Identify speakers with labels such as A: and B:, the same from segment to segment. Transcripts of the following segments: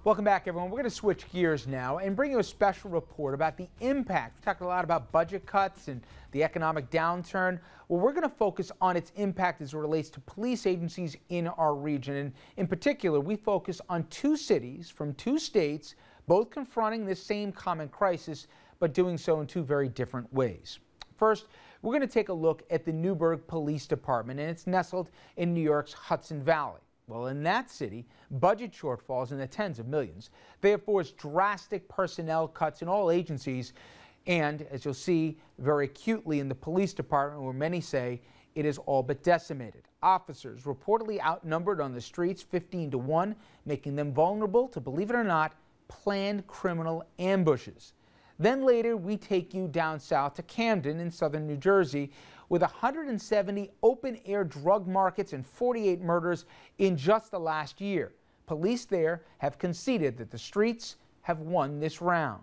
A: Welcome back, everyone. We're going to switch gears now and bring you a special report about the impact. We talked a lot about budget cuts and the economic downturn. Well, we're going to focus on its impact as it relates to police agencies in our region. And in particular, we focus on two cities from two states, both confronting this same common crisis, but doing so in two very different ways. First, we're going to take a look at the Newburgh Police Department, and it's nestled in New York's Hudson Valley. Well, in that city, budget shortfalls in the tens of millions. They have forced drastic personnel cuts in all agencies, and as you'll see very acutely in the police department, where many say it is all but decimated. Officers reportedly outnumbered on the streets 15-1, making them vulnerable to, believe it or not, planned criminal ambushes. Then later, we take you down south to Camden in southern New Jersey, with 170 open-air drug markets and 48 murders in just the last year. Police there have conceded that the streets have won this round.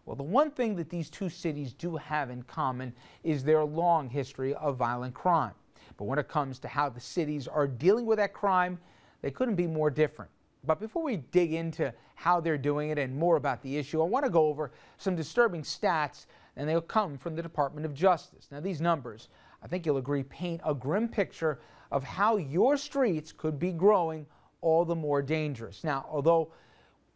A: Well, the one thing that these two cities do have in common is their long history of violent crime. But when it comes to how the cities are dealing with that crime, they couldn't be more different. But before we dig into how they're doing it and more about the issue, I want to go over some disturbing stats, and they'll come from the Department of Justice. Now, these numbers, I think you'll agree, paint a grim picture of how your streets could be growing all the more dangerous. Now, although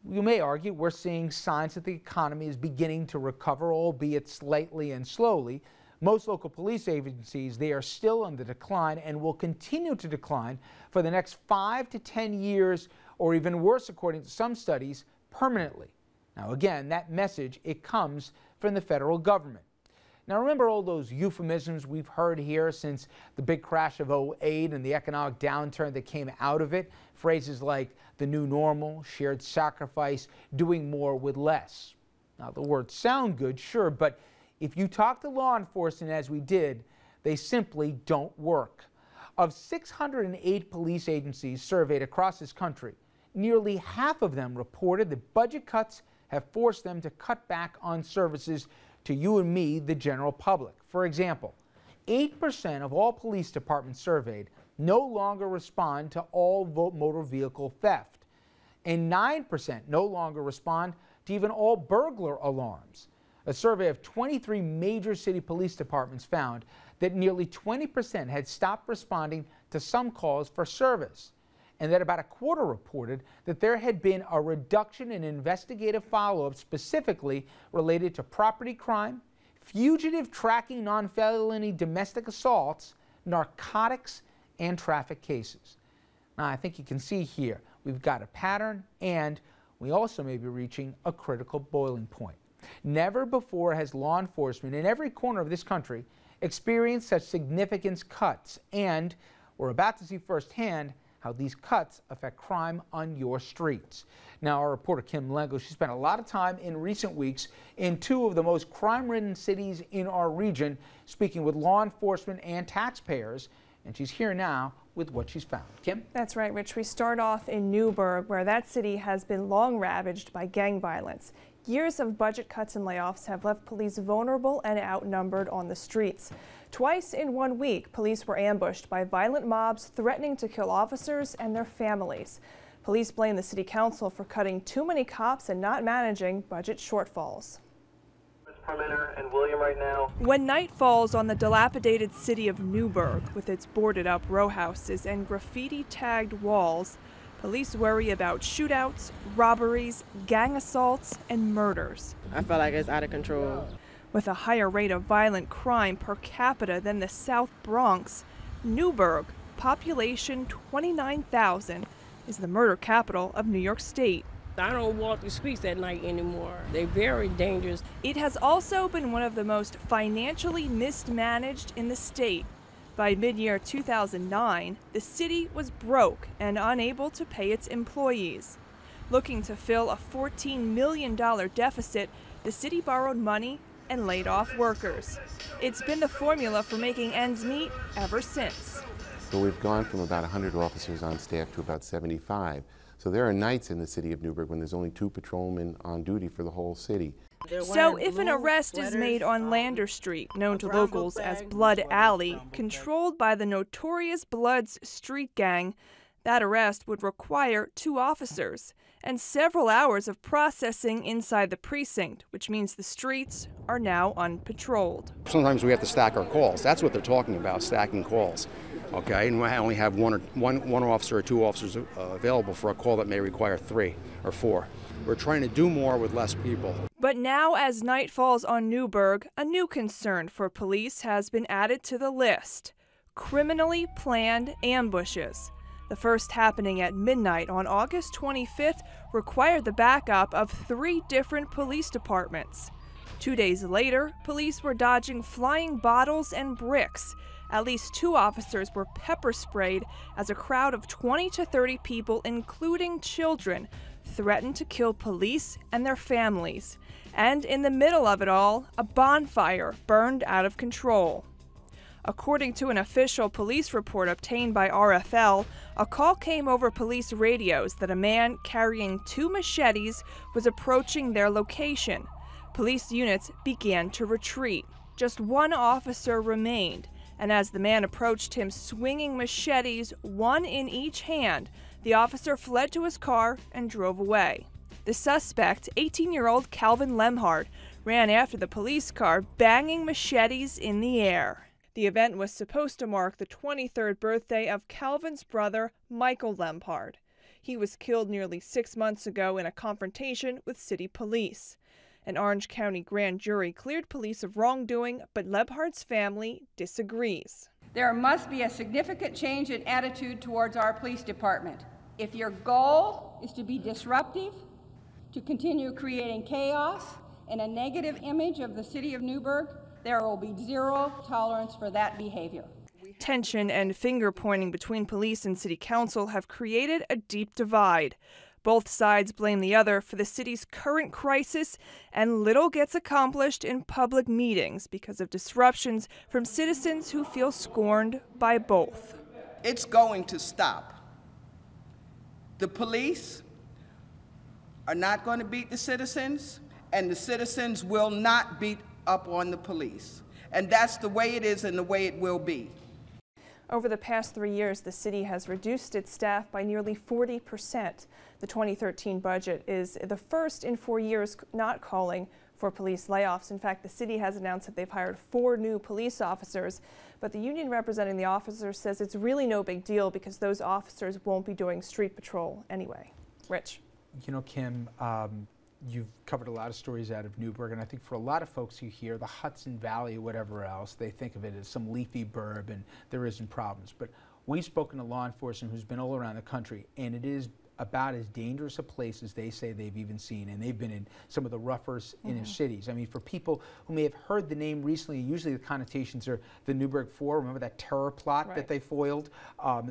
A: you may argue we're seeing signs that the economy is beginning to recover, albeit slightly and slowly, most local police agencies, they are still on the decline and will continue to decline for the next 5 to 10 years, or even worse, according to some studies, permanently. Now, again, that message, it comes from the federal government. Now, remember all those euphemisms we've heard here since the big crash of '08 and the economic downturn that came out of it? Phrases like the new normal, shared sacrifice, doing more with less. Now, the words sound good, sure, but if you talk to law enforcement, as we did, they simply don't work. Of 608 police agencies surveyed across this country, nearly half of them reported that budget cuts have forced them to cut back on services to you and me, the general public. For example, 8% of all police departments surveyed no longer respond to all motor vehicle theft, and 9% no longer respond to even all burglar alarms. A survey of 23 major city police departments found that nearly 20% had stopped responding to some calls for service, and that about a quarter reported that there had been a reduction in investigative follow-up specifically related to property crime, fugitive tracking, non-felony domestic assaults, narcotics, and traffic cases. Now, I think you can see here we've got a pattern, and we also may be reaching a critical boiling point. Never before has law enforcement in every corner of this country experienced such significant cuts, and we're about to see firsthand how these cuts affect crime on your streets. Now, our reporter Kim Lengle, she spent a lot of time in recent weeks in two of the most crime-ridden cities in our region, speaking with law enforcement and taxpayers, and she's here now with what she's found. Kim?
B: That's right, Rich. We start off in Newburgh, where that city has been long ravaged by gang violence. Years of budget cuts and layoffs have left police vulnerable and outnumbered on the streets. Twice in 1 week, police were ambushed by violent mobs threatening to kill officers and their families. Police blame the city council for cutting too many cops and not managing budget shortfalls.
C: And William right now.
B: When night falls on the dilapidated city of Newburgh, with its boarded-up row houses and graffiti-tagged walls, police worry about shootouts, robberies, gang assaults, and murders.
D: I feel like it's out of control.
B: With a higher rate of violent crime per capita than the South Bronx, Newburgh, population 29,000, is the murder capital of New York State.
D: I don't walk the streets at night anymore. They're very dangerous.
B: It has also been one of the most financially mismanaged in the state. By mid-year 2009, the city was broke and unable to pay its employees. Looking to fill a $14 million deficit, the city borrowed money and laid off workers. It's been the formula for making ends meet ever since.
E: So we've gone from about 100 officers on staff to about 75. So there are nights in the city of Newburgh when there's only 2 patrolmen on duty for the whole city.
B: So if an arrest is made on Lander Street, known to locals as Blood Alley, controlled by the notorious Bloods street gang, that arrest would require 2 officers. and several hours of processing inside the precinct, which means the streets are now unpatrolled.
F: Sometimes we have to stack our calls. That's what they're talking about, stacking calls. Okay, and we only have one officer or two officers available for a call that may require 3 or 4. We're trying to do more with less people.
B: But now, as night falls on Newburgh, a new concern for police has been added to the list: criminally planned ambushes. The first, happening at midnight on August 25th, required the backup of 3 different police departments. 2 days later, police were dodging flying bottles and bricks. At least 2 officers were pepper sprayed as a crowd of 20 to 30 people, including children, threatened to kill police and their families. And in the middle of it all, a bonfire burned out of control. According to an official police report obtained by RFL, a call came over police radios that a man carrying 2 machetes was approaching their location. Police units began to retreat. Just 1 officer remained, and as the man approached him swinging machetes, 1 in each hand, the officer fled to his car and drove away. The suspect, 18-year-old Calvin Lemhard, ran after the police car, banging machetes in the air. The event was supposed to mark the 23rd birthday of Calvin's brother, Michael Lemhard. He was killed nearly 6 months ago in a confrontation with city police. An Orange County grand jury cleared police of wrongdoing, but Lemhard's family disagrees.
G: There must be a significant change in attitude towards our police department. If your goal is to be disruptive, to continue creating chaos and a negative image of the city of Newburgh, there will be 0 tolerance for that behavior.
B: Tension and finger-pointing between police and city council have created a deep divide. Both sides blame the other for the city's current crisis, and little gets accomplished in public meetings because of disruptions from citizens who feel scorned by both.
H: It's going to stop. The police are not going to beat the citizens, and the citizens will not beat up on the police. And that's the way it is and the way it will be.
B: Over the past 3 years, the city has reduced its staff by nearly 40%. The 2013 budget is the first in 4 years not calling for police layoffs. In fact, the city has announced that they've hired 4 new police officers, but the union representing the officers says it's really no big deal because those officers won't be doing street patrol anyway. Rich.
A: You know, Kim, you've covered a lot of stories out of Newburgh, and I think for a lot of folks who hear the Hudson Valley or whatever else, they think of it as some leafy burb and there isn't problems. But we've spoken to law enforcement who's been all around the country, and it is about as dangerous a place as they say they've even seen, and they've been in some of the rougher inner cities. I mean, for people who may have heard the name recently, usually the connotations are the Newburgh 4. Remember that terror plot that they foiled?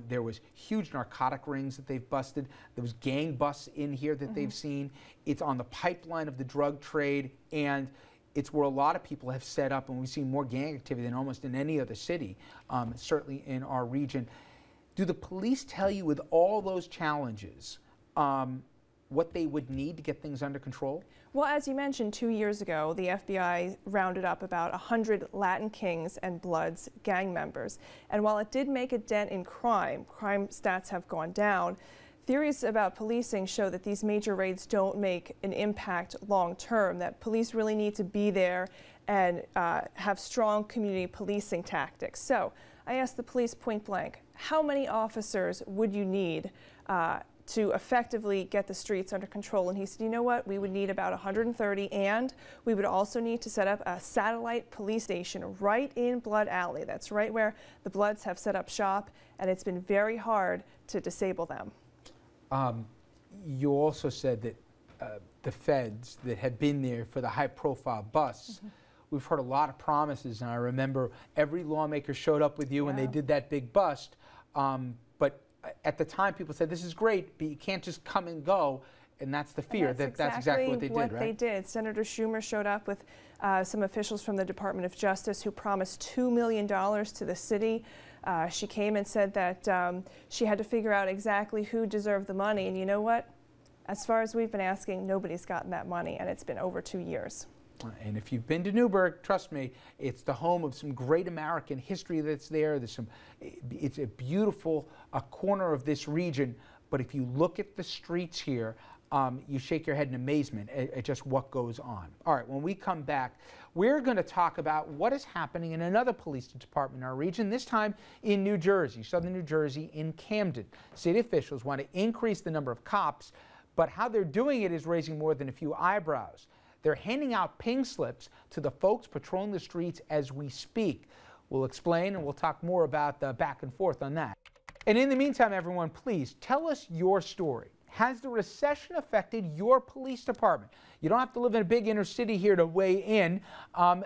A: There was huge narcotic rings that they've busted. There was gang busts in here that they've seen. It's on the pipeline of the drug trade, and it's where a lot of people have set up, and we've seen more gang activity than almost in any other city, certainly in our region. Do the police tell you, with all those challenges, what they would need to get things under control?
B: Well, as you mentioned, 2 years ago, the FBI rounded up about 100 Latin Kings and Bloods gang members. And while it did make a dent in crime stats have gone down. Theories about policing show that these major raids don't make an impact long term, that police really need to be there and have strong community policing tactics. So I asked the police point blank, how many officers would you need to effectively get the streets under control? And he said, you know what, we would need about 130, and we would also need to set up a satellite police station right in Blood Alley. That's right where the Bloods have set up shop, and it's been very hard to disable them.
A: You also said that the feds that have been there for the high-profile busts, we've heard a lot of promises, and I remember every lawmaker showed up with you when they did that big bust, but at the time people said, this is great, but you can't just come and go, and that's the fear. That's exactly what they did, right? They did.
B: Senator Schumer showed up with some officials from the Department of Justice who promised $2 million to the city. She came and said that she had to figure out exactly who deserved the money, and you know what? As far as we've been asking, nobody's gotten that money, and it's been over 2 years.
A: And if you've been to Newburgh, trust me, it's the home of some great American history that's there. It's a beautiful corner of this region. But if you look at the streets here, you shake your head in amazement at just what goes on. All right, when we come back, we're going to talk about what is happening in another police department in our region, this time in New Jersey, southern New Jersey, in Camden. City officials want to increase the number of cops, but how they're doing it is raising more than a few eyebrows. They're handing out ping slips to the folks patrolling the streets as we speak. We'll explain, and we'll talk more about the back and forth on that. And in the meantime, everyone, please tell us your story. Has the recession affected your police department? You don't have to live in a big inner city here to weigh in.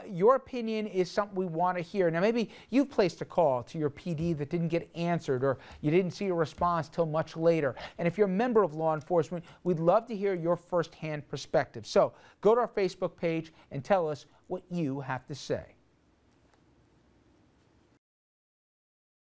A: Your opinion is something we want to hear. Now, maybe you've placed a call to your PD that didn't get answered, or you didn't see a response till much later. And if you're a member of law enforcement, we'd love to hear your firsthand perspective. So go to our Facebook page and tell us what you have to say.